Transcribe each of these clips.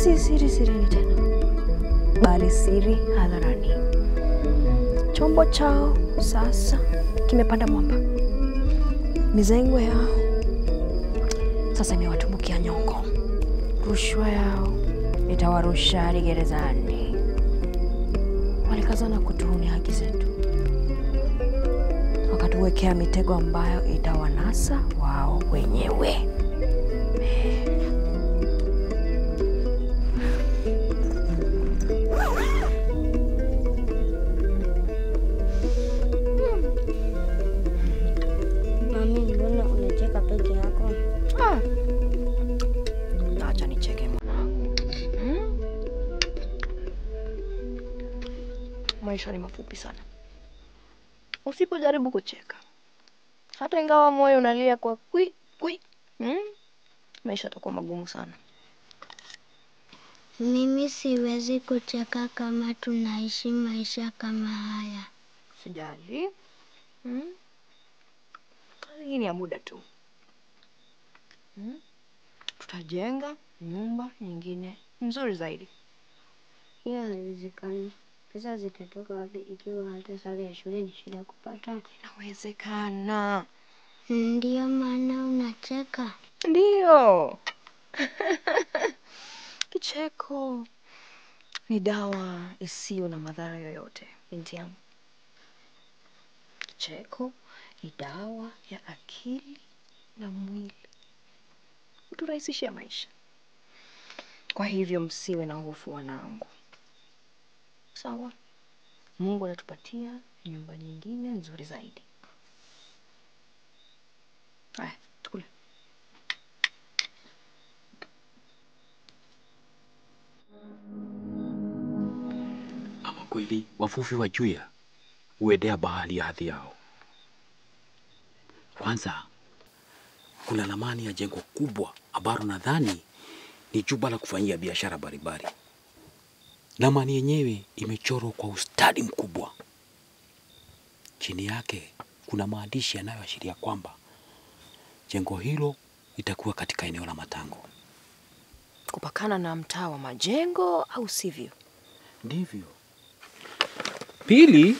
si siri tena, bali siri hadharani. Chombo chao sasa kimepanda mwamba. Mizengo yao sasa imewatumbukia nyongo. Rushwa yao itawarusha hadi gerezani. Walikazana kutuhunia haki zetu, wakatuwekea mitego ambayo itawanasa wao wenyewe. Mami, mbona unacheka peke yako? Acha nicheke mwanangu. Maisha ni mafupi sana. Usipojaribu kucheka, hata ingawa moyo unalia kwa kwi, maisha yatakuwa magumu sana. Mimi siwezi kucheka kama tunaishi maisha kama haya. Sijali. Hii ni ya muda tu. Tutajenga nyumba nyingine nzuri zaidi. Hiyo haiwezekani. Pesa zitatoka wapi ikiwa hata sare ya shule ni shida kupata? Inawezekana. Ndio maana unacheka. Ndio. Kicheko ni dawa isiyo na madhara yoyote, binti yangu. Kicheko ni dawa ya akili na mwili. Huturahisishia maisha. Kwa hivyo msiwe na hofu wanangu. Sawa? Mungu anatupatia nyumba nyingine nzuri zaidi. Haya, tukule. Ama kweli wavuvi wa Juya huendea bahari ya hadhi yao. Kwanza kuna ramani ya jengo kubwa ambalo nadhani ni jumba la kufanyia biashara mbalimbali. Ramani yenyewe imechorwa kwa ustadi mkubwa. Chini yake kuna maandishi yanayoashiria kwamba jengo hilo litakuwa katika eneo la Matango. Kupakana na mtaa wa Majengo au sivyo? Ndivyo. Pili,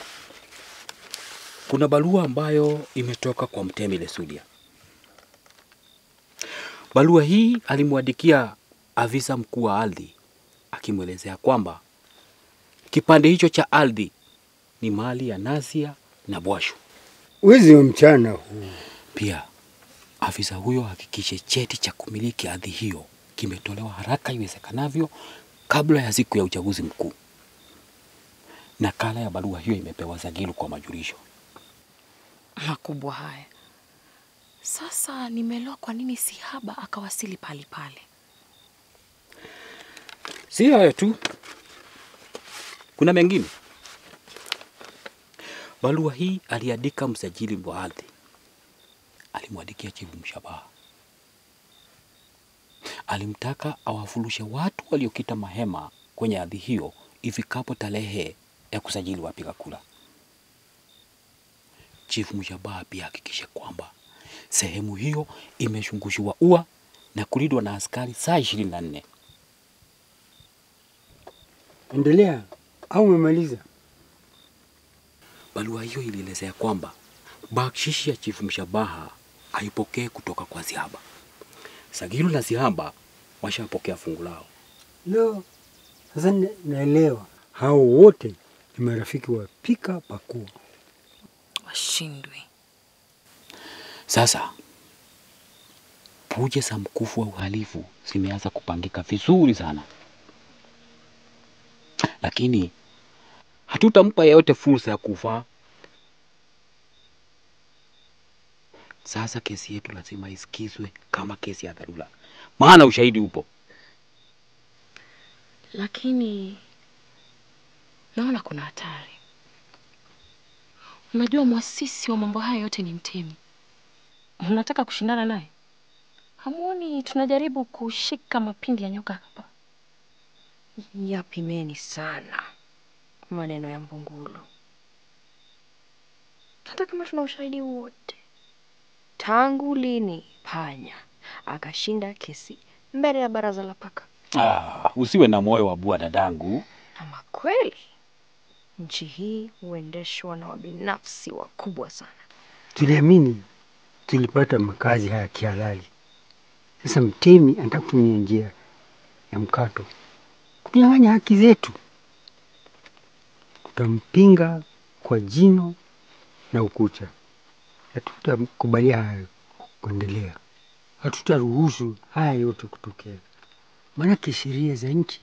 kuna barua ambayo imetoka kwa Mtemi Lesulia. Barua hii alimwandikia afisa mkuu wa ardhi akimwelezea kwamba kipande hicho cha ardhi ni mali ya Nasia na Bwashu. Wizi wa mchana huu. Pia afisa huyo hakikishe cheti cha kumiliki ardhi hiyo kimetolewa haraka iwezekanavyo kabla ya siku ya uchaguzi mkuu. Nakala ya barua hiyo imepewa Zagilu kwa majulisho. Makubwa haya. Sasa nimeelewa kwa nini Sihaba akawasili pale. Si hayo tu. Kuna mengine. Barua hii aliandika msajili wa ardhi. Alimwandikia Chifu Mshabaha. Alimtaka awafulushe watu waliokita mahema kwenye ardhi hiyo ifikapo tarehe ya kusajili wapiga kura. Chifu Mshabaha pia hakikisha kwamba sehemu hiyo imeshungushiwa ua na kulindwa na askari saa 24. Endelea au umemaliza? Barua hiyo ilielezea kwamba bakshishi ya Chifu Mshabaha haipokee kutoka kwa Sihaba. Zagilu na Sihaba washapokea fungu lao. No. Sasa naelewa. Hao wote ni marafiki wa pika pakua. Washindwe. Sasa puje za mkufu wa uhalifu zimeanza kupangika vizuri sana. Lakini hatutampa yeyote fursa ya kufaa. Sasa kesi yetu lazima isikizwe kama kesi ya dharura. Maana ushahidi upo. Lakini naona kuna hatari. Unajua muasisi wa mambo haya yote ni Mtemi. Unataka kushindana naye? Hamuoni tunajaribu kushika mapindi ya nyoka hapa? Yapimeni sana maneno ya Mbungulu. Hata kama tuna ushahidi wote. Tangu lini panya akashinda kesi mbele ya baraza la paka? Usiwe na moyo wa bua dadangu. Ama kweli nchi hii huendeshwa na wabinafsi wakubwa sana. Tuliamini tulipata makazi haya kihalali. Sasa mtemi anataka kutumia njia ya mkato kunyang'anya haki zetu. Tutampinga kwa jino na ukucha. Hatutakubalia hayo kuendelea. Hatutaruhusu haya yote kutokea. Maana sheria za nchi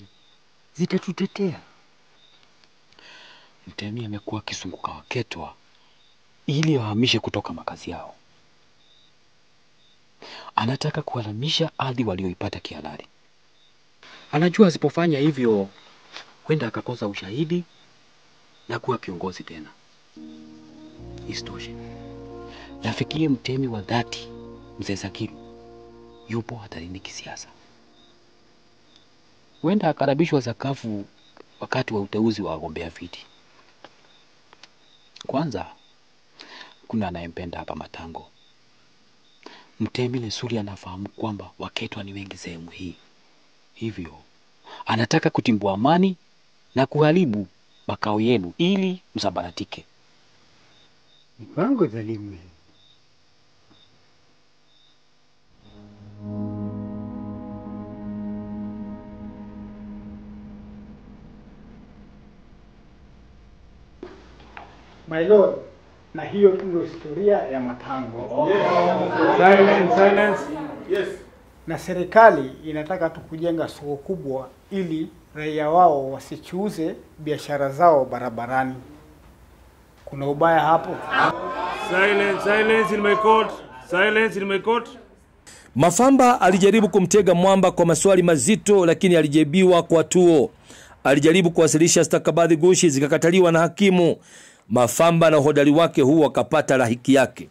zitatutetea. Mtemi amekuwa akizunguka Waketwa ili wahamishe kutoka makazi yao. Anataka kuhalamisha ardhi walioipata kihalali. Anajua asipofanya hivyo huenda akakosa ushahidi na kuwa kiongozi tena. Isitoshe, nafikiri mtemi wa dhati Mzee Zakiru yupo hatarini kisiasa. Huenda akarabishwa sakafu wakati wa uteuzi wa wagombea viti. Kwanza, kuna anayempenda hapa Matango. Mtemi Lesuri anafahamu kwamba Waketwa ni wengi sehemu hii. Hivyo, anataka kutimbua amani na kuharibu makao yenu ili msabaratike. Mpango dhalimu. My lord, na hiyo ndio historia ya Matango. Silence, silence. Yes. Na serikali inataka tu kujenga soko kubwa ili raia wao wasichuuze biashara zao barabarani. Kuna ubaya hapo? Silence, silence in my court. Silence in my court. Mafamba alijaribu kumtega Mwamba kwa maswali mazito, lakini alijibiwa kwa tuo. Alijaribu kuwasilisha stakabadhi gushi, zikakataliwa na hakimu. Mafamba na uhodari wake huu wakapata lahiki yake.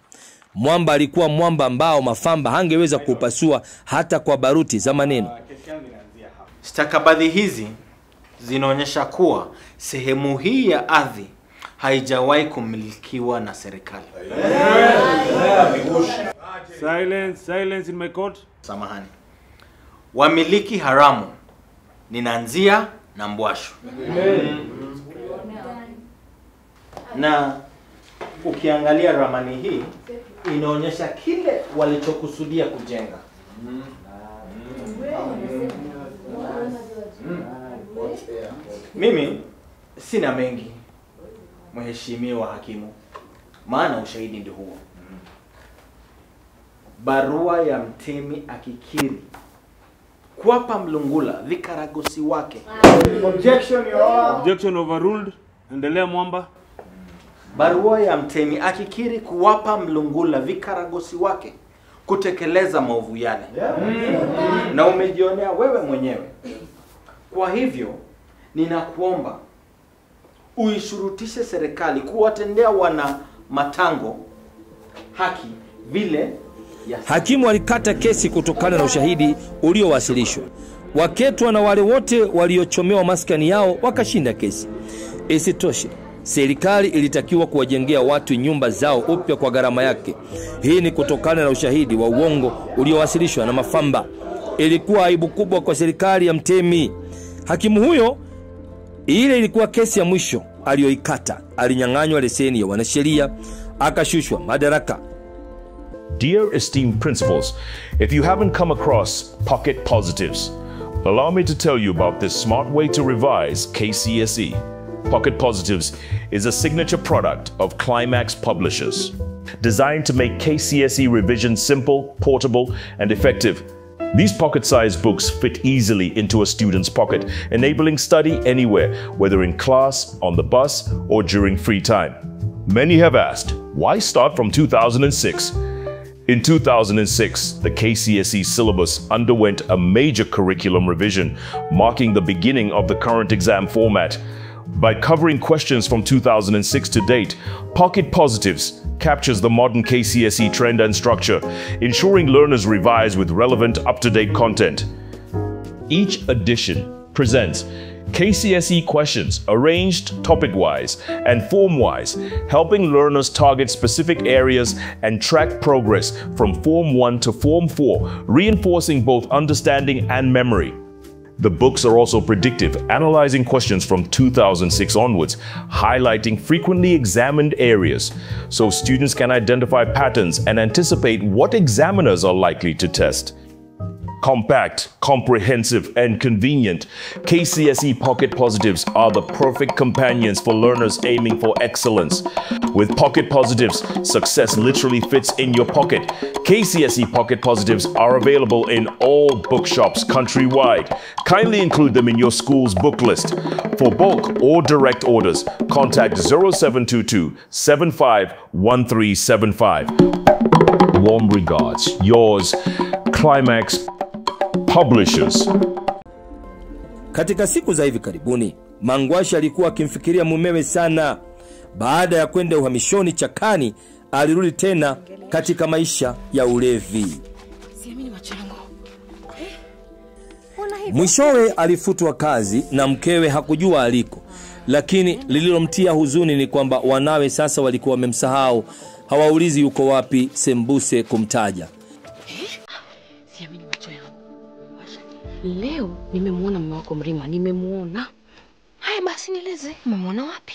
Mwamba alikuwa mwamba ambao Mafamba hangeweza kupasua hata kwa baruti za maneno. Stakabadhi hizi zinaonyesha kuwa sehemu hii ya ardhi haijawahi kumilikiwa na serikali. Silence, silence in my court. Samahani. Wamiliki haramu ni Nanzia na Mbwashu. Na ukiangalia ramani hii inaonyesha kile walichokusudia kujenga. Mimi sina mengi, mheshimiwa hakimu, maana ushahidi ndio huo. Barua ya mtemi akikiri kuwapa Mlungula vikaragosi wake. Objection, your honor. Objection overruled. Endelea Mwamba. Barua ya mtemi akikiri kuwapa Mlungula vikaragosi wake kutekeleza maovu yale. Na umejionea wewe mwenyewe. Kwa hivyo ninakuomba uishurutishe serikali kuwatendea wana Matango haki vile ya... Hakimu alikata kesi kutokana na ushahidi uliowasilishwa. Waketwa na wale wote waliochomewa maskani yao wakashinda kesi. Isitoshe, serikali ilitakiwa kuwajengea watu nyumba zao upya kwa gharama yake. Hii ni kutokana na ushahidi wa uongo uliowasilishwa na Mafamba. Ilikuwa aibu kubwa kwa serikali ya mtemi. Hakimu huyo, ile ilikuwa kesi ya mwisho aliyoikata. Alinyang'anywa leseni ya wanasheria, akashushwa madaraka. Dear esteemed principals, if you haven't come across Pocket Positives, allow me to tell you about this smart way to revise KCSE. Pocket Positives is a signature product of Climax Publishers, designed to make KCSE revision simple, portable, and effective. These pocket-sized books fit easily into a student's pocket, enabling study anywhere, whether in class, on the bus, or during free time. Many have asked, why start from 2006? In 2006, the KCSE syllabus underwent a major curriculum revision, marking the beginning of the current exam format. By covering questions from 2006 to date, Pocket Positives captures the modern KCSE trend and structure, ensuring learners revise with relevant, up-to-date content. Each edition presents KCSE questions arranged topic-wise and form-wise, helping learners target specific areas and track progress from Form 1 to Form 4, reinforcing both understanding and memory. The books are also predictive, analyzing questions from 2006 onwards, highlighting frequently examined areas, so students can identify patterns and anticipate what examiners are likely to test. Compact, comprehensive, and convenient, KCSE Pocket Positives are the perfect companions for learners aiming for excellence. With Pocket Positives, success literally fits in your pocket. KCSE Pocket Positives are available in all bookshops countrywide. Kindly include them in your school's book list. For bulk or direct orders, contact 0722 751375. Warm regards, yours, Climax Publishers. Katika siku za hivi karibuni, Mangwashi alikuwa akimfikiria mumewe sana. Baada ya kwenda uhamishoni Chakani, alirudi tena katika maisha ya ulevi. Siamini macho yangu. Mwishowe alifutwa kazi na mkewe hakujua aliko. Lakini lililomtia huzuni ni kwamba wanawe sasa walikuwa wamemsahau. Hawaulizi yuko wapi Sembuse kumtaja. Siamini macho yangu. Leo nimemuona mume wako Mrima, nimemuona. Haya basi nieleze, umemuona wapi?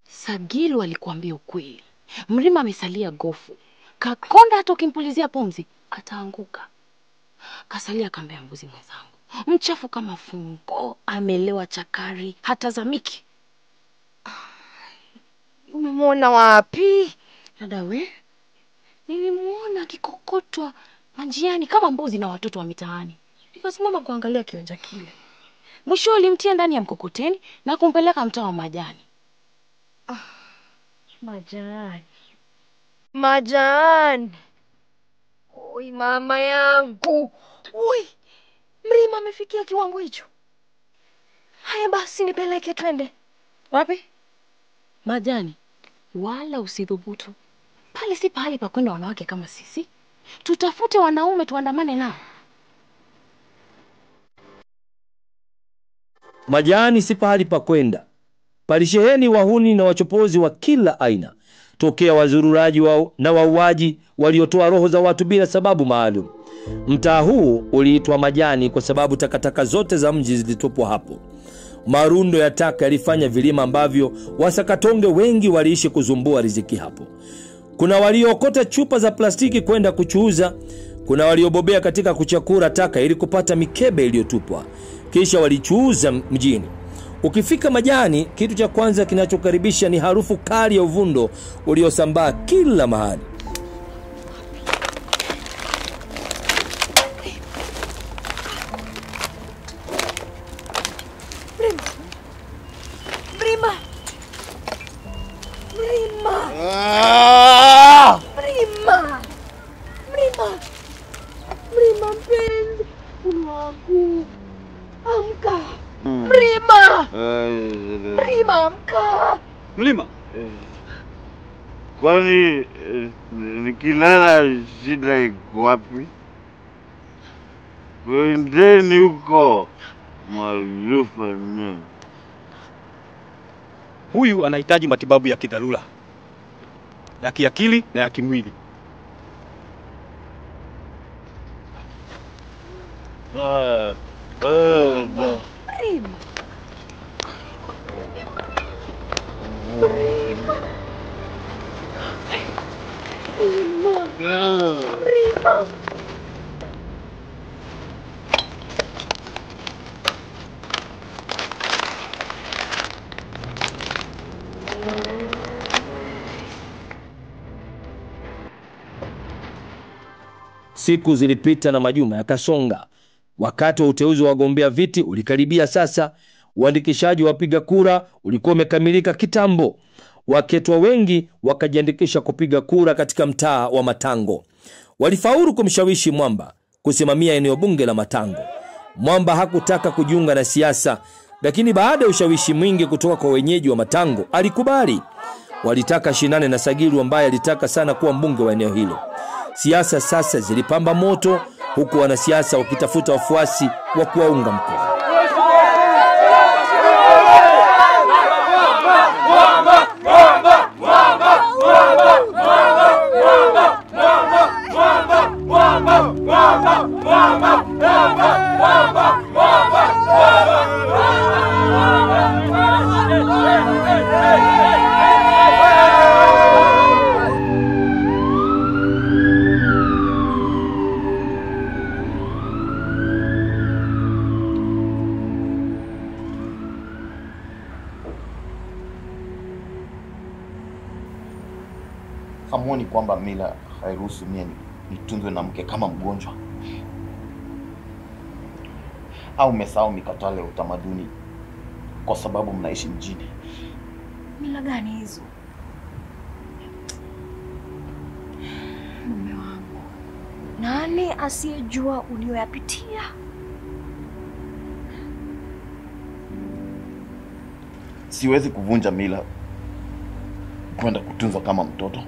Sagilu alikuambia ukweli. Mrima amesalia gofu. Kakonda hata ukimpulizia pumzi ataanguka. Kasalia kambea mbuzi mwenzangu. Mchafu kama fungo, amelewa chakari, hatazamiki. Umemuona wapi? Dada we, nilimuona kikokotwa manjiani kama mbuzi na watoto wa mitaani. Nikasimama kuangalia kionja kile. Mwisho alimtia ndani ya mkokoteni na kumpeleka mtaa wa Majani. Majani. Majani. Oi mama yangu. Oi. Mrima amefikia kiwango hicho. Haya basi nipeleke twende. Wapi? Majani. Wala usidhubutu. Pale si pahali pa kwenda wanawake kama sisi. Tutafute wanaume tuandamane nao. Majani si pahali pa kwenda. Palisheheni wahuni na wachopozi wa kila aina. Tokea wazururaji na wauaji waliotoa roho za watu bila sababu maalum. Mtaa huu uliitwa Majani kwa sababu takataka zote za mji zilitupwa hapo. Marundo ya taka yalifanya vilima ambavyo wasakatonge wengi waliishi kuzumbua riziki hapo. Kuna waliokota chupa za plastiki kwenda kuchuuza, kuna waliobobea katika kuchakura taka ili kupata mikebe iliyotupwa, kisha walichuuza mjini. Ukifika Majani, kitu cha kwanza kinachokaribisha ni harufu kali ya uvundo uliosambaa kila mahali. Mrima mpenzi, wangu. Amka. Mrima. Mrima amka. Mlima. Kwani nikilala shida iko wapi? Kwendeni huko maarufu mno. Huyu anahitaji matibabu ya kidharura, ya kiakili na ya kimwili. Siku zilipita na majuma yakasonga. Wakati wa uteuzi wa wagombea viti ulikaribia sasa. Uandikishaji wa wapiga kura ulikuwa umekamilika kitambo. Waketwa wengi wakajiandikisha kupiga kura katika mtaa wa Matango. Walifaulu kumshawishi Mwamba kusimamia eneo bunge la Matango. Mwamba hakutaka kujiunga na siasa, lakini baada ya ushawishi mwingi kutoka kwa wenyeji wa Matango alikubali. Walitaka shinane na Sagilu ambaye alitaka sana kuwa mbunge wa eneo hilo. Siasa sasa zilipamba moto, huku wanasiasa wakitafuta wafuasi wa kuwaunga mkono. Hamuoni kwamba mila hairuhusu mimi nitunzwe na mke kama mgonjwa? Au umesahau mikatale ya utamaduni kwa sababu mnaishi mjini? Mila gani hizo? Mume wangu, nani asiyejua ulioyapitia? Siwezi kuvunja mila kwenda kutunzwa kama mtoto.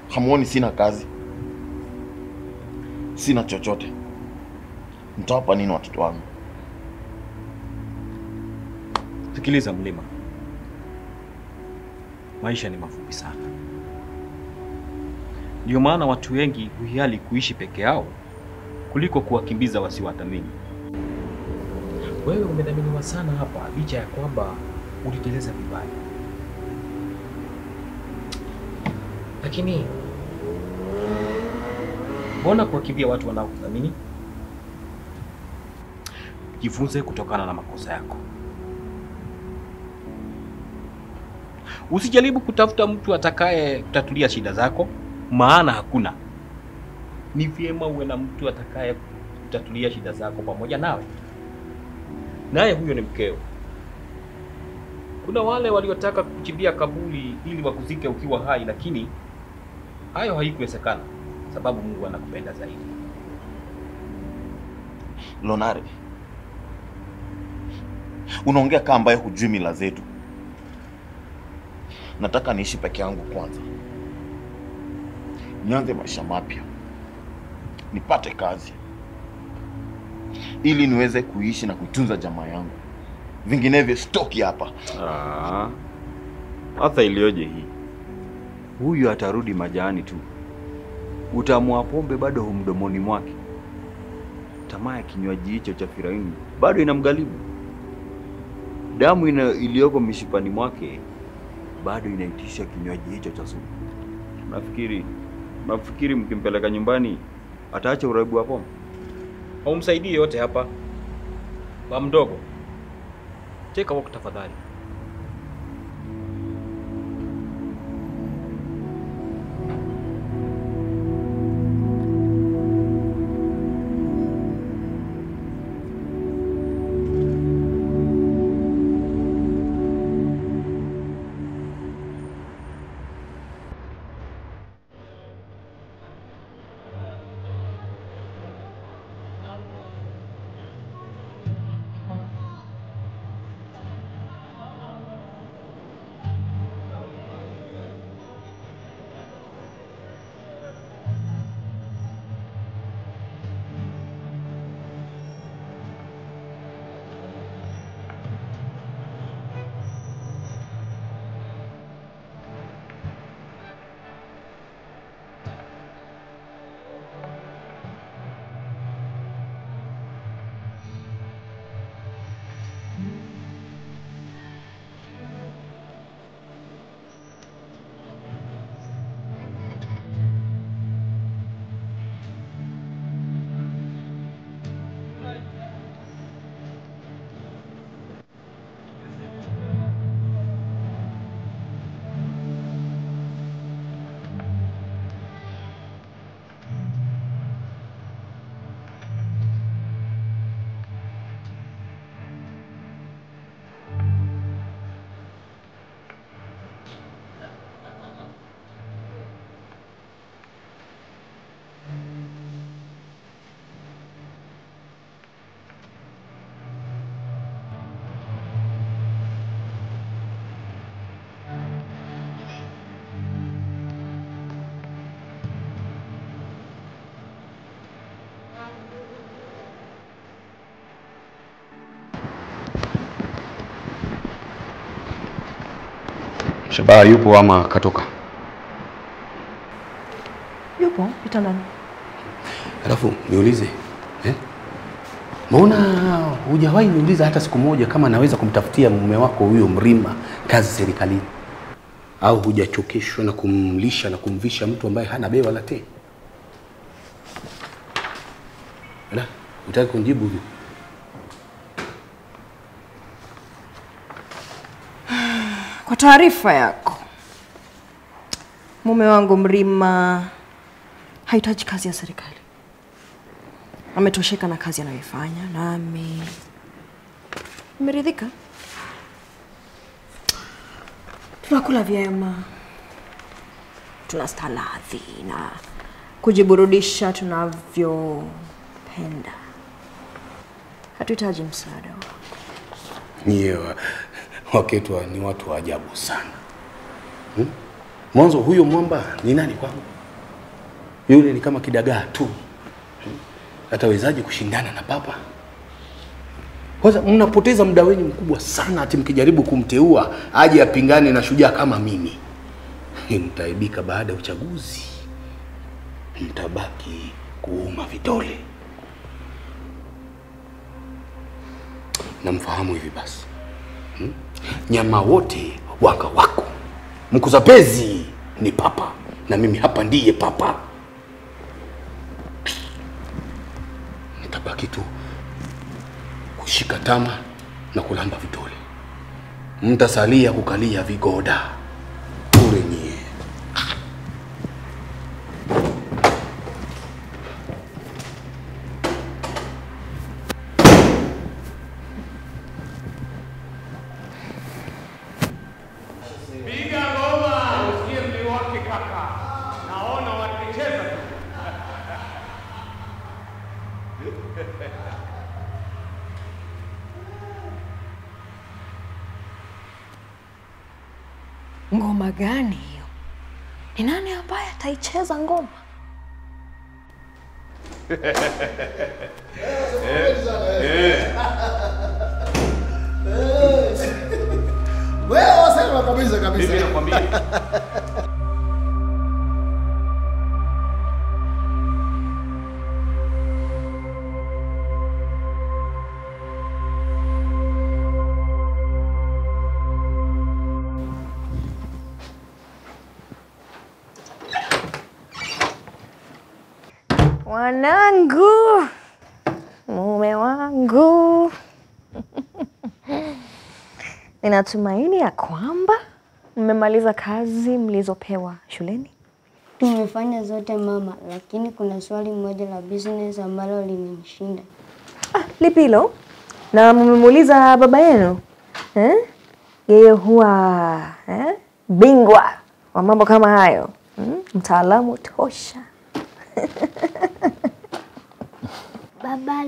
Hamuoni sina kazi? Sina chochote. Mtawapa nini watoto wangu? Sikiliza Mlima. Maisha ni mafupi sana. Ndio maana watu wengi huhiari kuishi peke yao kuliko kuwakimbiza wasiwathamini. Wewe umedhaminiwa sana hapa licha ya kwamba uliteleza vibaya. Lakini mbona kuwakimbia watu wanaokuthamini? Jifunze kutokana na makosa yako. Usijaribu kutafuta mtu atakaye kutatulia shida zako, maana hakuna. Ni vyema uwe na mtu atakaye kutatulia shida zako pamoja nawe. Naye huyo ni mkeo. Kuna wale waliotaka kuchimbia kaburi ili wakuzike ukiwa hai, lakini hayo haikuwezekana sababu Mungu anakupenda zaidi. Lonare, unaongea kama ambaye hujui mila zetu. Nataka niishi peke yangu kwanza. Nianze maisha mapya. Nipate kazi ili niweze kuishi na kutunza jamaa yangu. Vinginevyo stoki hapa. Hata ilioje hii. Huyu atarudi majani tu. Utamu wa pombe bado humdomoni mwake. Tamaa ya kinywaji hicho cha Firauni bado inamgharibu. Damu iliyoko mishipani mwake bado inaitisha kinywaji hicho cha sumu. Nafikiri mkimpeleka nyumbani ataacha uraibu wa pombe? Haumsaidii yote hapa. Ba mdogo. Cheka wako tafadhali. Shabaha yupo ama katoka? Yupo, pita ndani. Alafu niulize, mbona hujawahi niuliza hata siku moja kama naweza kumtafutia mume wako huyo Mrima kazi serikalini? Au hujachokeshwa na kumlisha na kumvisha mtu ambaye hana bei wala te? Ala, unataka kunijibu hivi? Kwa taarifa yako, Mume wangu Mrima hahitaji kazi ya serikali. Ametosheka na kazi anayoifanya na ameridhika. Tunakula vyema, tunastaladhi na kujiburudisha tunavyopenda. Hatuhitaji msaada wako. Nyewe Waketwa ni watu wa ajabu sana. Mwanzo huyo mwamba ni nani kwangu? Yule ni kama kidagaa tu. Atawezaje kushindana na papa? Kwanza mnapoteza muda wenu mkubwa sana ati mkijaribu kumteua aje apingane na shujaa kama mimi. Mtaibika baada ya uchaguzi. Mtabaki kuuma vidole. Namfahamu hivi basi. Nyama wote waka wako. Mkuzapezi ni papa na mimi hapa ndiye papa. Mtabaki tu kushika tama na kulamba vidole. Mtasalia kukalia vigoda. Bure nyie. Piga ngoma, usikie mlio wake kaka. Naona wakicheza tu. Ngoma gani hiyo? Ni nani ambaye ataicheza ngoma? Wewe wasema kabisa. Mimi nakwambia. Wanangu, mume wangu. Ninatumaini ya kwamba mmemaliza kazi mlizopewa shuleni. Tumefanya zote mama, lakini kuna swali moja la business ambalo limenishinda. Lipi hilo? Na mmemuuliza baba yenu? Yeye huwa bingwa wa mambo kama hayo. Mtaalamu tosha. Baba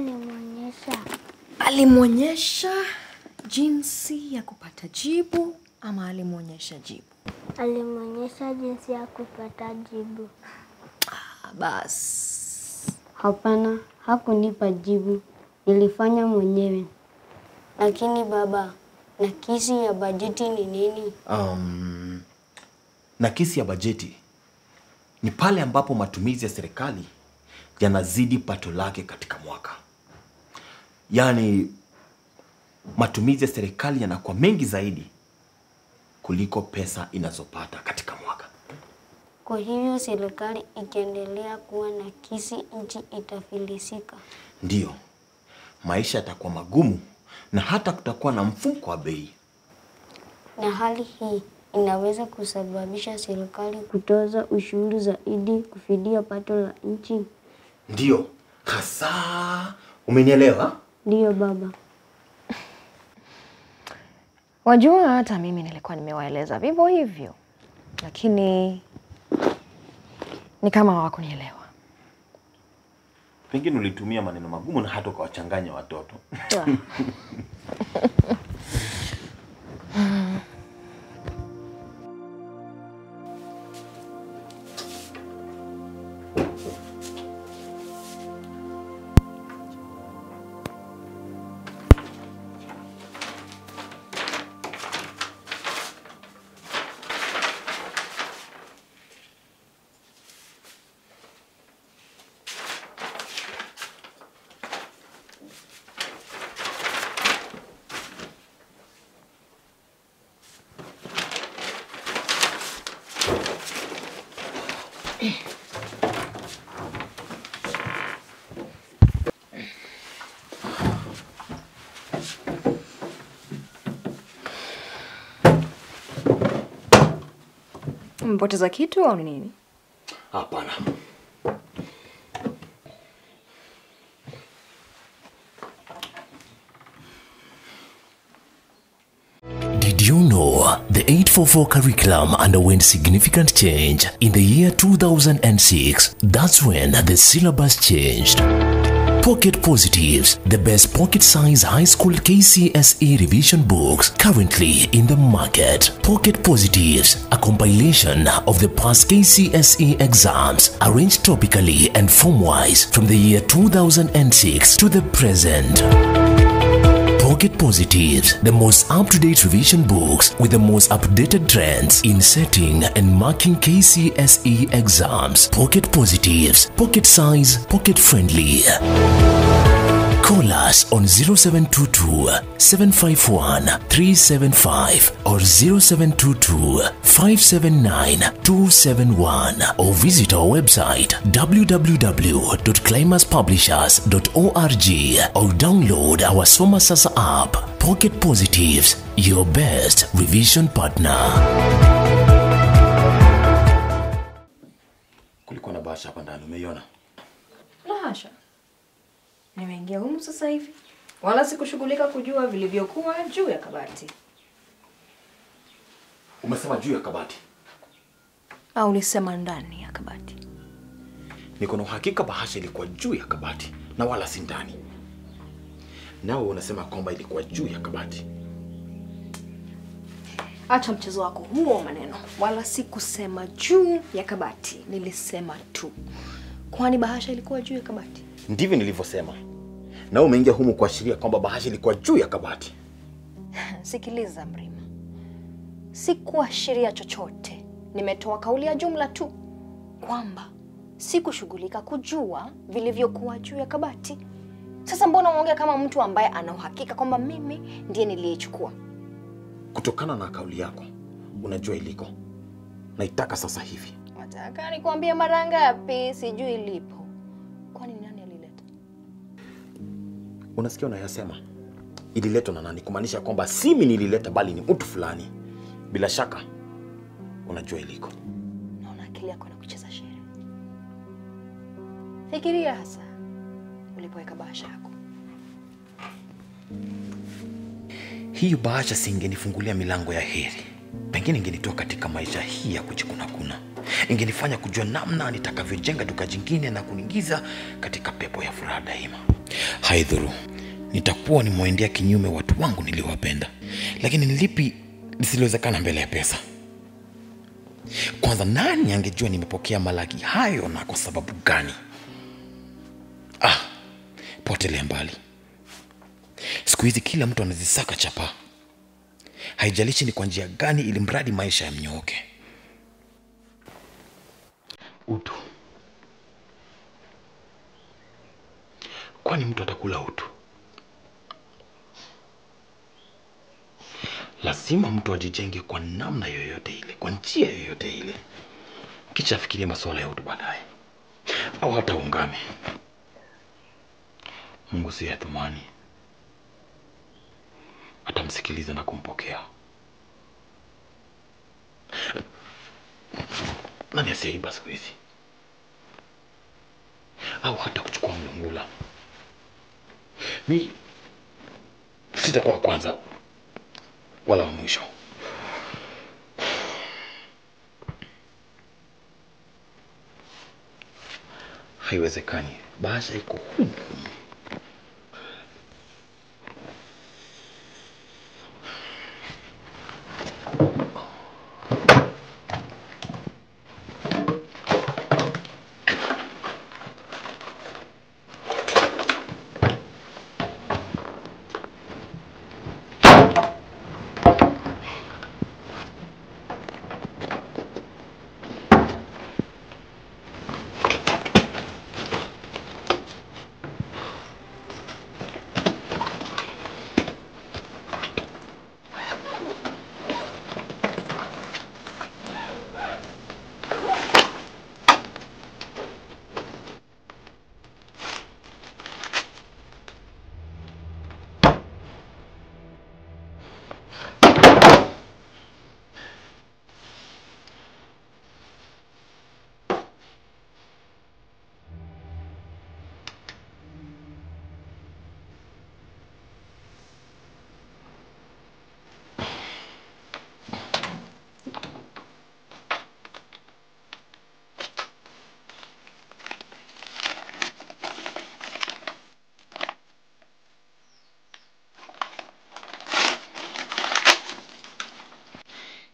Alimuonyesha jinsi ya kupata jibu ama alimuonyesha jibu? Alimuonyesha jinsi ya kupata jibu. Basi. Hapana, hakunipa jibu. Nilifanya mwenyewe. Lakini baba, nakisi ya bajeti ni nini? Nakisi ya bajeti ni pale ambapo matumizi ya serikali yanazidi pato lake katika mwaka. Yaani matumizi ya serikali yanakuwa mengi zaidi kuliko pesa inazopata katika mwaka. Kwa hivyo serikali ikiendelea kuwa nakisi, nchi itafilisika. Ndiyo. Maisha yatakuwa magumu na hata kutakuwa na mfumuko wa bei. Na hali hii inaweza kusababisha serikali kutoza ushuru zaidi kufidia pato la nchi. Ndiyo. Hasa. Umenielewa? Ndiyo baba. Wajua hata mimi nilikuwa nimewaeleza vivyo hivyo. Lakini ni kama hawakunielewa. Pengine ulitumia maneno magumu na hata ukawachanganya watoto. Mpoteza kitu au nini? Hapana. Did you know the 844 curriculum underwent significant change in the year 2006? That's when the syllabus changed. Pocket Positives, the best pocket-size high school KCSE revision books currently in the market. Pocket Positives, a compilation of the past KCSE exams arranged topically and form-wise from the year 2006 to the present. Pocket Positives, the most up-to-date revision books with the most updated trends in setting and marking KCSE exams. Pocket Positives, pocket size, pocket friendly. Call us on 0722 751 375 or 0722 579 271 or visit our website www.climaxpublishers.org or download our Soma Sasa app. Pocket Positives, your best revision partner. Kulikuwa na bahasha hapa ndani, umeiona? Lahasha. Nimeingia humu sasa hivi. Wala sikushughulika kujua vilivyokuwa juu ya kabati. Umesema juu ya kabati? Au ulisema ndani ya kabati? Niko na uhakika bahasha ilikuwa juu ya kabati na wala si ndani. Nawe unasema kwamba ilikuwa juu ya kabati. Acha mchezo wako huo maneno. Wala sikusema juu ya kabati. Nilisema tu. Kwani bahasha ilikuwa juu ya kabati? Ndivyo nilivyosema. Na umeingia humu kuashiria kwamba bahasha ilikuwa juu ya kabati. Sikiliza Mrima. Sikuashiria chochote. Nimetoa kauli ya jumla tu kwamba sikushughulika kujua vilivyokuwa juu ya kabati. Sasa mbona unaongea kama mtu ambaye ana uhakika kwamba mimi ndiye niliyechukua? Kutokana na kauli yako, unajua iliko. Naitaka sasa hivi. Nataka nikwambie mara ngapi sijui ilipo. Kwani nani alileta? Unasikia unayasema? Ililetwa na nani? Kumaanisha kwamba si mimi nilileta bali ni mtu fulani. Bila shaka unajua iliko. Naona akili yako inakucheza shere. Fikiria hasa ulipoweka bahasha yako. Hiyo bahasha singenifungulia milango ya heri. Pengine ingenitoa katika maisha hii ya kujikunakuna. Ingenifanya kujua namna nitakavyojenga duka jingine na kuniingiza katika pepo ya furaha daima. Haidhuru, nitakuwa nimwendea kinyume watu wangu niliowapenda. Lakini nilipi lisilowezekana mbele ya pesa? Kwanza nani angejua nimepokea malaki hayo na kwa sababu gani? Potelea mbali. Siku hizi kila mtu anazisaka chapa. Haijalishi ni kwa njia gani ili mradi maisha yamnyooke. Utu. Kwani mtu atakula utu? Lazima mtu ajijenge kwa namna yoyote ile, kwa njia yoyote ile. Kisha afikirie masuala ya utu baadaye. Au hata ungame. Mungu si athumani. Atamsikiliza na kumpokea. Nani asiyeiba siku hizi? Au hata kuchukua mlungula. Mi sitakuwa kwanza wala wa mwisho. Haiwezekani. Bahasha iko humu.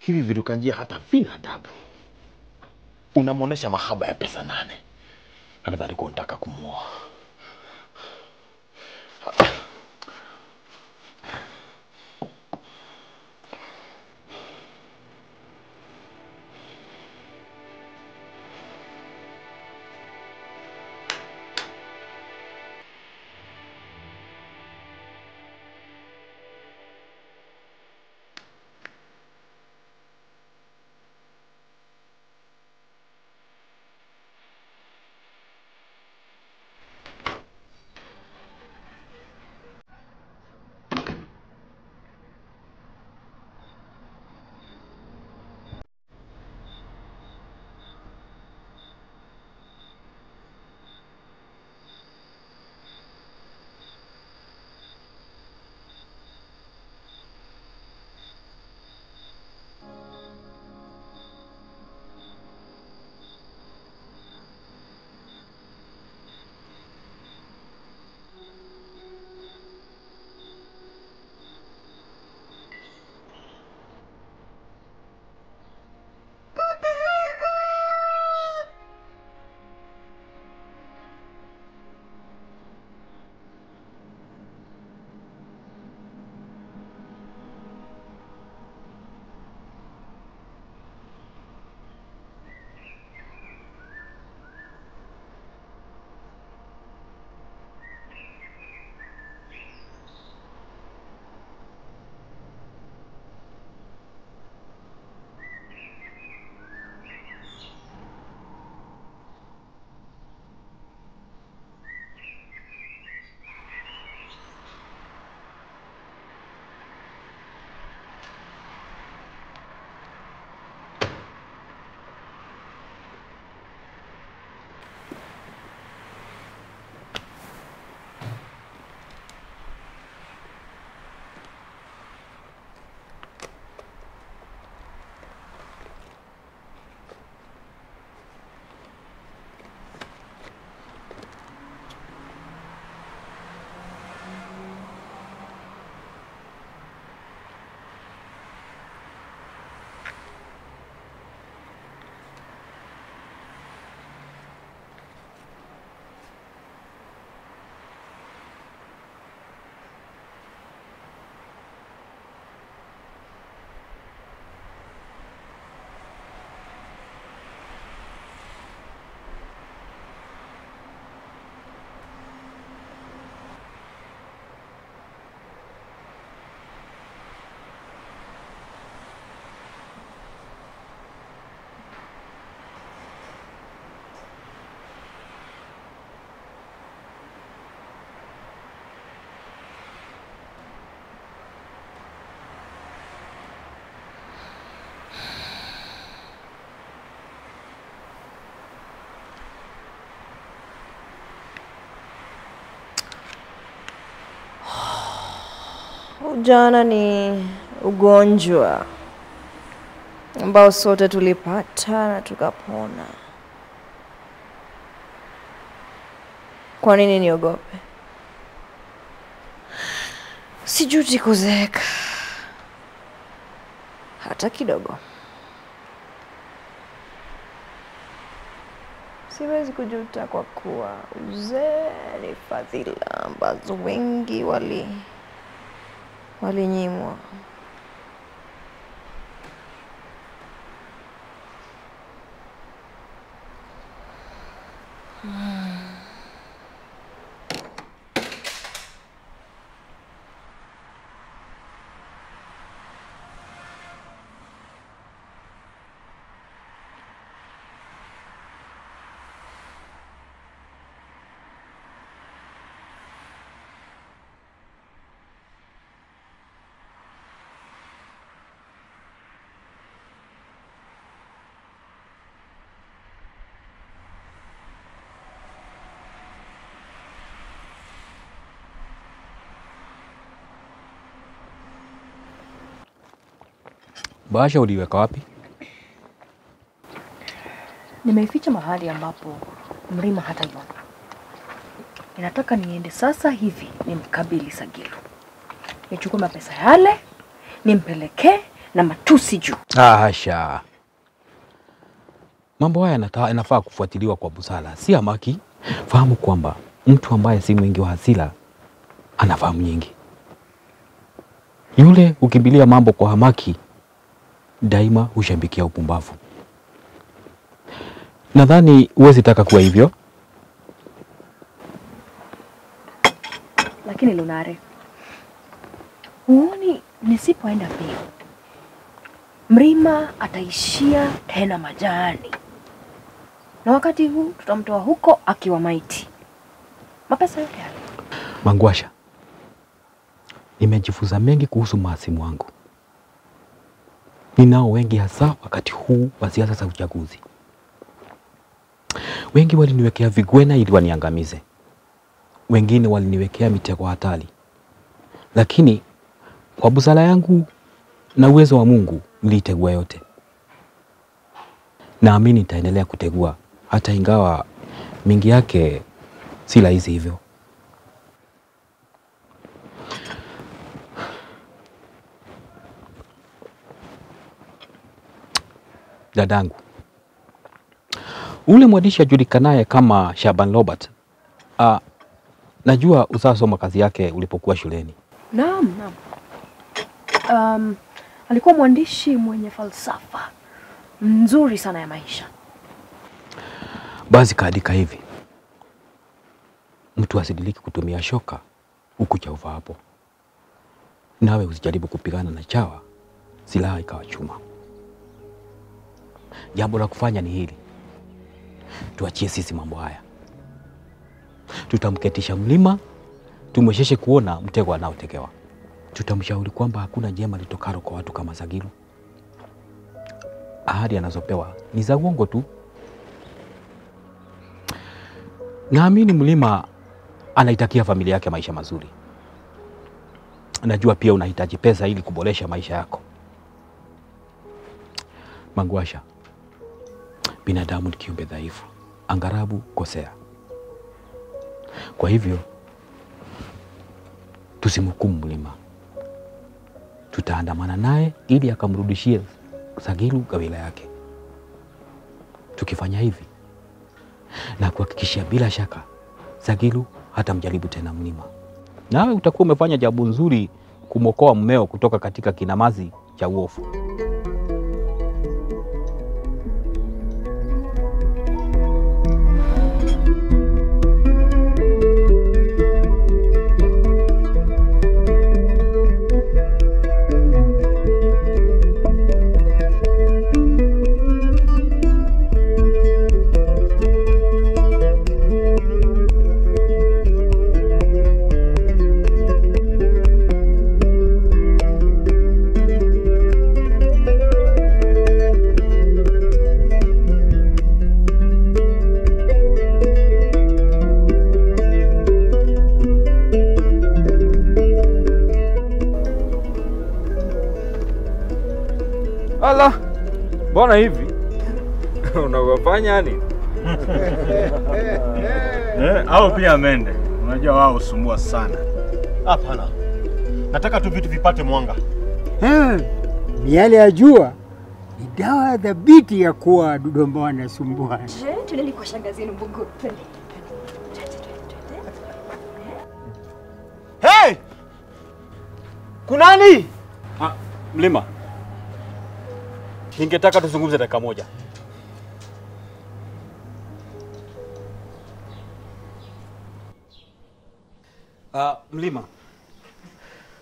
Hivi viruka njia hata vina adabu. Unamwonesha mahaba ya pesa 8. Anadhani kuwa unataka kumuoa. Ujana ni ugonjwa ambao sote tulipata na tukapona. Kwa nini niogope? Sijuti kuzeeka hata kidogo. Siwezi kujuta kwa kuwa uzee ni fadhila ambazo wengi walinyimwa. Bahasha uliweka wapi? Nimeificha mahali ambapo Mrima hataiona. Ninataka niende sasa hivi nimkabili Sagilu. Nichukue mapesa yale, nimpelekee na matusi juu. Hasha. Mambo haya yanafaa kufuatiliwa kwa busara, si hamaki. Fahamu kwamba mtu ambaye si mwingi wa hasira anafahamu nyingi. Yule ukimbilia mambo kwa hamaki daima hushambikia upumbavu. Nadhani huwezi taka kuwa hivyo. Lakini Lunare, huoni nisipoenda mbio Mrima ataishia tena majani, na wakati huu tutamtoa huko akiwa maiti. Mapesa yote yale. Mangwasha, nimejifunza mengi kuhusu mahasimu wangu. Ninao wengi, hasa wakati huu wa siasa za uchaguzi. Wengi waliniwekea vigwena ili waniangamize. Wengine waliniwekea mitego hatari. Lakini kwa busara yangu na uwezo wa Mungu nilitegua yote. Naamini nitaendelea kutegua hata ingawa mingi yake si rahisi hivyo. Dadangu, ule mwandishi ajulikanaye kama Shaban Robert, najua usasoma kazi yake ulipokuwa shuleni. Naam. Alikuwa mwandishi mwenye falsafa nzuri sana ya maisha. Basi kaandika hivi: mtu asidiliki kutumia shoka huku cha hapo. Nawe usijaribu kupigana na chawa silaha ikawa chuma. Jambo la kufanya ni hili: tuachie sisi mambo haya. Tutamketisha Mlima, tumwesheshe kuona mtego anaotekewa. Tutamshauri kwamba hakuna jema litokalo kwa watu kama Zagilu. Ahadi anazopewa ni za uongo tu. Naamini Mlima anaitakia familia yake maisha mazuri. Najua pia unahitaji pesa ili kuboresha maisha yako. Mangwasha, binadamu ni kiumbe dhaifu, angarabu kosea. Kwa hivyo tusimhukumu Mlima. Tutaandamana naye ili akamrudishie Zagilu gawila yake. Tukifanya hivi na kuhakikishia bila shaka Zagilu hatamjaribu tena Mlima. Nawe utakuwa umefanya jambo nzuri kumokoa mmeo kutoka katika kinamazi cha uofu. Ala, mbona hivi? Unawafanya nini? Au pia mende. Unajua wao usumbua sana. Hapana. Nataka tu vitu vipate mwanga. Miale ya jua ni dawa dhabiti ya kuwa Dodoma wanasumbua. Tunaenda kwa shangazi yenu Mbungu. Hey! Kunani? Mlima, ningetaka tuzungumze dakika moja. Mlima,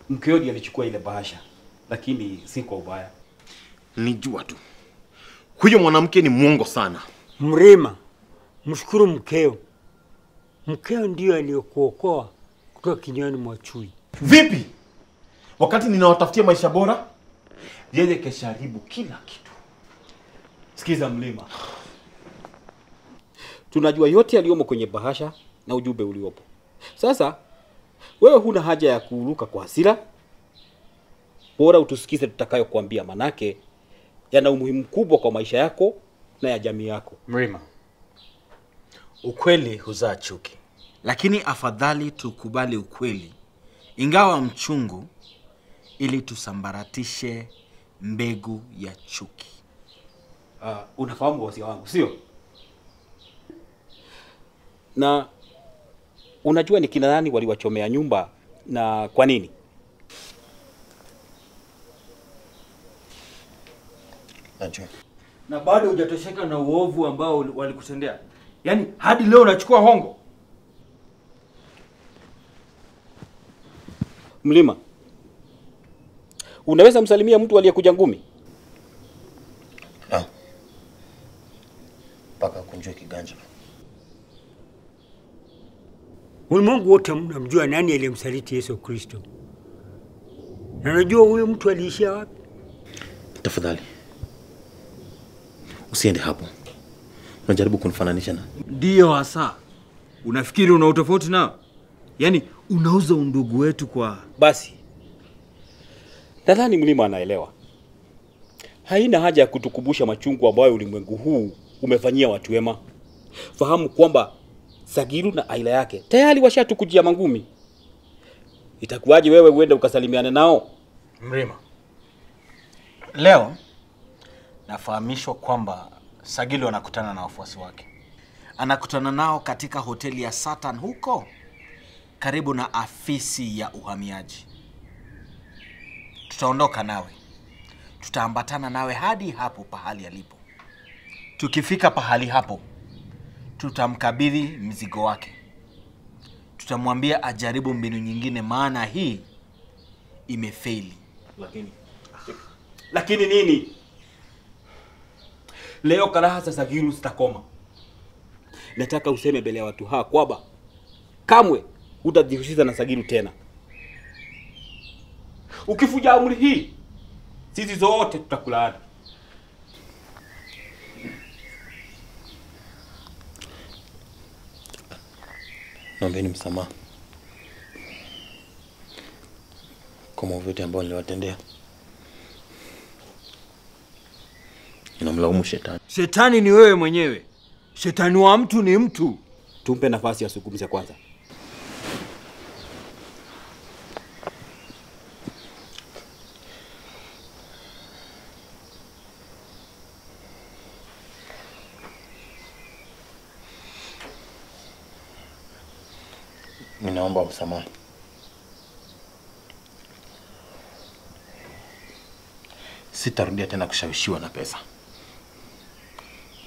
mkeo ndiye alichukua ile bahasha, lakini si kwa ubaya. Nijua tu. Huyo mwanamke ni mwongo sana. Mrima, mshukuru mkeo. Mkeo ndio aliyokuokoa kutoka kinywani mwa chui. Vipi? Wakati ninawatafutia maisha bora, yeye kesharibu kila kitu. Sikiza Mlima, tunajua yote yaliyomo kwenye bahasha na ujumbe uliopo. Sasa wewe huna haja ya kuruka kwa hasira. Bora utusikize tutakayokuambia, manake yana umuhimu mkubwa kwa maisha yako na ya jamii yako. Mrima, ukweli huzaa chuki, lakini afadhali tukubali ukweli ingawa mchungu, ili tusambaratishe mbegu ya chuki. Unafahamu wasia wangu, sio? Na unajua ni kina nani waliwachomea nyumba na kwa nini? Najua. Na bado hujatosheka na uovu ambao walikutendea. Yaani hadi leo unachukua hongo. Mlima, unaweza msalimia mtu aliyekuja ngumi? Paka kunjua kiganja. Ulimwengu wote mnamjua nani aliyemsaliti Yesu Kristo. Na najua huyo mtu aliishia wapi. Tafadhali. Usiende hapo. Unajaribu kunifananisha na. Ndio hasa. Unafikiri una utofauti nao? Yaani unauza undugu wetu kwa basi. Nadhani Mlima anaelewa. Haina haja ya kutukumbusha machungu ambayo ulimwengu huu umefanyia watu wema. Fahamu kwamba Sagilu na aila yake tayari washatukujia mangumi. Itakuwaje wewe uende ukasalimiana nao? Mrima, leo nafahamishwa kwamba Sagilu anakutana na wafuasi wake. Anakutana nao katika hoteli ya Satan huko karibu na afisi ya uhamiaji. Tutaondoka nawe. Tutaambatana nawe hadi hapo pahali alipo. Tukifika pahali hapo, tutamkabidhi mzigo wake. Tutamwambia ajaribu mbinu nyingine, maana hii imefeli. Lakini nini? Leo karaha za Sagilu zitakoma. Nataka useme mbele ya watu hawa kwamba kamwe hutajihusisha na Sagilu tena. Ukifuja amri hii, sisi zote tutakulaani. Naombeni msamaha kwa maovu yote ambayo niliwatendea. Ninamlaumu shetani. Shetani ni wewe mwenyewe. Shetani wa mtu ni mtu. Tumpe nafasi ya kuzungumza kwanza. Ninaomba msamaha. Sitarudia tena kushawishiwa na pesa.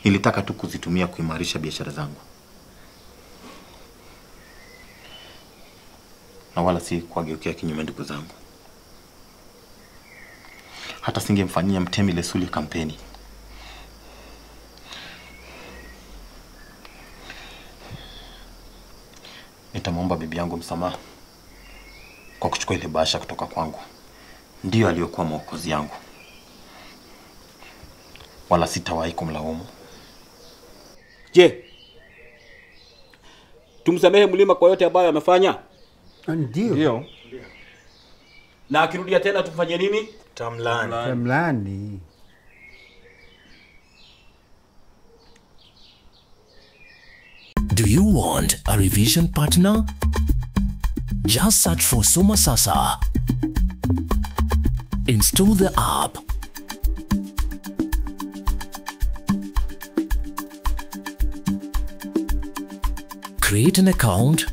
Nilitaka tu kuzitumia kuimarisha biashara zangu. Na wala si kuwageukia kinyume ndugu zangu. Hata singemfanyia Mtemi Lesuli kampeni. Nitamwomba bibi yangu msamaha kwa kuchukua ile bahasha kutoka kwangu. Ndiyo aliyokuwa mwokozi yangu. Wala sitawahi kumlaumu. Je, tumsamehe Mlima kwa yote ambayo amefanya? Ndio. Na akirudia tena tufanye nini? Tamlani. Do you want a revision partner? Just search for Soma Sasa. Install the app. Create an account.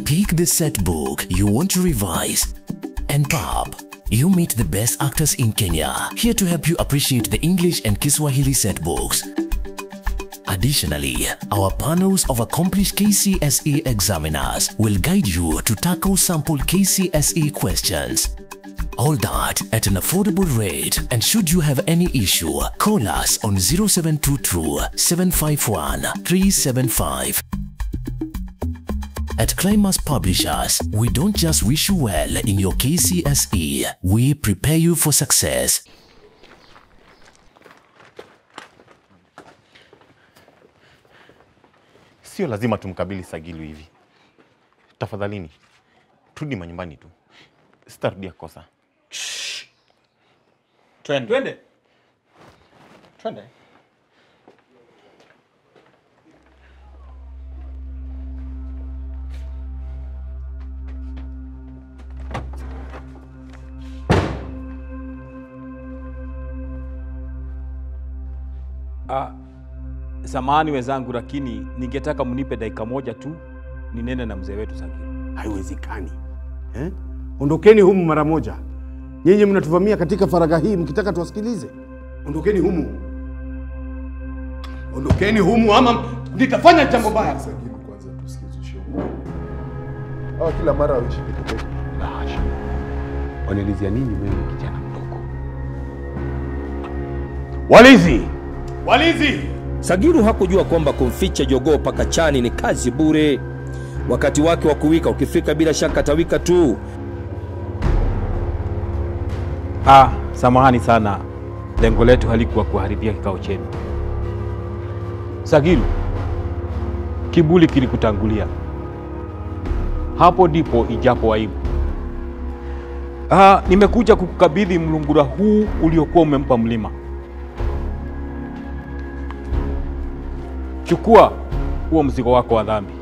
Pick the set book you want to revise and pop. You meet the best actors in Kenya, here to help you appreciate the English and Kiswahili set books. Additionally, our panels of accomplished KCSE examiners will guide you to tackle sample KCSE questions. All that at an affordable rate, and should you have any issue, call us on 0722 751 375. At Climax Publishers, we don't just wish you well in your KCSE, we prepare you for success. Sio lazima tumkabili Sagilu hivi. Tafadhalini, turudi manyumbani tu. Sitarudia kosa. Twende. Samahani wenzangu, lakini ningetaka mnipe dakika moja tu ninene na mzee wetu Sagilu. Haiwezekani. Ondokeni humu mara moja. Nyinyi mnatuvamia katika faragha hii mkitaka tuwasikilize. Ondokeni humu. Ondokeni humu ama nitafanya jambo baya. Sagilu, kwanza tusikize ushauri. Hawa kila mara waishi peke yake. La hasha. Wanaelezea nini wewe kijana mdogo? Walizi! Walizi! Sagilu hakujua kwamba kumficha jogoo paka chani ni kazi bure. Wakati wake wa kuwika ukifika, bila shaka atawika tu. Samahani sana, lengo letu halikuwa kuharibia kikao chenu. Sagilu, kiburi kilikutangulia. Hapo ndipo ijapo aibu. Nimekuja kukukabidhi mlungura huu uliokuwa umempa mlima. Chukua huo mzigo wako wa dhambi.